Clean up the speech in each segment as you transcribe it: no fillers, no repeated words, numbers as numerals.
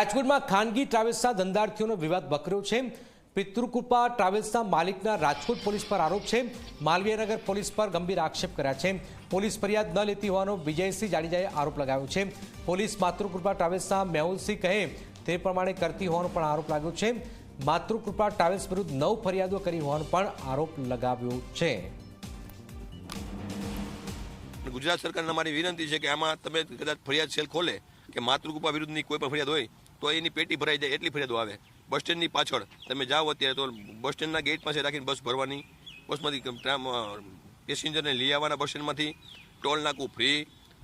રાજકોટમાં ખાનગી ટ્રાવેલ્સના ધંધાર્થીઓનો વિવાદ વકર્યો છે। પિતૃકૃપા ટ્રાવેલ્સના માલિકના રાજકોટ પોલીસ પર આરોપ છે। માલવીયનગર પોલીસ પર ગંભીર આક્ષેપ કર્યા છે। પોલીસ ફરિયાદ ન લેતી હોવાનો વિજયસિંહ જાડેજાએ આરોપ લગાવ્યો છે। પોલીસ માતૃકૃપા ટ્રાવેલ્સના મેહુલસિંહ કહે તે પ્રમાણે કરતી હોવાનો પણ આરોપ લાગ્યો છે। માતૃકૃપા ટ્રાવેલ્સ વિરુદ્ધ 9 ફરિયાદો કરી હોવાનો પણ આરોપ લગાવ્યો છે। ગુજરાત સરકારને અમારી વિનંતી છે કે આમાં તમે કદાચ ફરિયાદ સેલ ખોલે કે માતૃકૃપા વિરુદ્ધની કોઈ પણ ફરિયાદ હોય તો એની પેટી ભરાઈ જાય એટલી ફરિયાદો આવે। બસ સ્ટેન્ડની પાછળ તમે જાઓ અત્યારે તો બસ સ્ટેન્ડના ગેટ પાસે રાખીને બસ ભરવાની, બસમાંથી પેસેન્જરને લઈ આવવાના, બસ સ્ટેન્ડમાંથી ટોલ નાકું ફ્રી,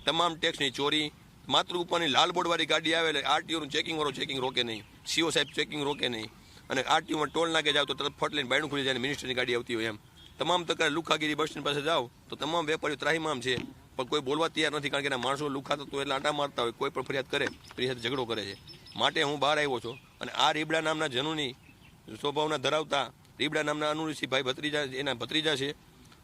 તમામ ટેક્સની ચોરી, માતૃકૃપાની લાલ બોર્ડવાળી ગાડી આવે એટલે આરટીઓનું ચેકિંગવાળો ચેકિંગ રોકે નહીં, સીઓ સાહેબ ચેકિંગ રોકે નહીં, અને આરટીઓમાં ટોલ નાકે જાઓ તો તરત ફટ લઈને બાયણું ખુલી જાય, મિનિસ્ટરની ગાડી આવતી હોય એમ તમામ તકરાર લુખાગીરી બસ સ્ટેન્ડ પાસે જાઓ તો તમામ વેપારીઓ ત્રાહિમામ છે, પણ કોઈ બોલવા તૈયાર નથી, કારણ કે એના માણસો લુખા તો એટલે આટા મારતા હોય, કોઈ પણ ફરિયાદ કરે એની સાથે ઝઘડો કરે છે। માટે હું બહાર આવ્યો છું અને આ રીબડા નામના જનુની સ્વભાવના ધરાવતા રીબડા નામના અનુઋષિભાઈ ભત્રીજા એના ભત્રીજા છે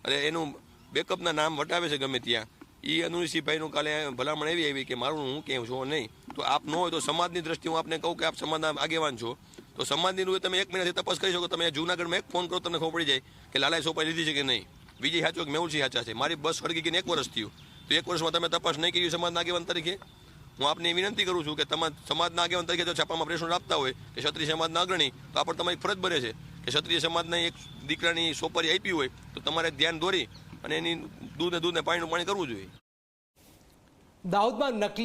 અને એનું બેકઅપના નામ વટાવે છે ગમે ત્યાં। એ અનુઋષિભાઈનું કાલે ભલામણ એવી આવી કે મારું હું કેમ છું નહીં, તો આપ ન હોય તો સમાજની દ્રષ્ટિએ હું આપને કહું કે આપ સમાજના આગેવાન છો તો સમાજની રૂએ તમે 1 મહિનાથી તપાસ કરી શકો। તમે જૂનાગઢમાં એક ફોન કરો તમને ખબર પડી જાય કે લાલાએ સોપાઈ લીધી છે કે નહીં, વિજય સાચો કે મેહુલસિંહ સાચા છે। મારી બસ સળગી ગઈને 1 વર્ષ થયું તો 1 વર્ષમાં તમે તપાસ નહીં કરી સમાજના આગેવાન તરીકે હું આપને વિનંતી કરું છું કે તમારા સમાજના આગેવાન તરીકે જો છાપામાં પ્રેશર આપતા હોય કે ક્ષત્રિય સમાજના અગ્રણી તો આપણે તમારી ફરજ બને છે કે ક્ષત્રિય સમાજના એક દીકરાની સોપારી આપી હોય તો તમારે ધ્યાન દોરી અને એની દૂધને પાણીનું પાણી કરવું જોઈએ। દાહોદમાં નકલી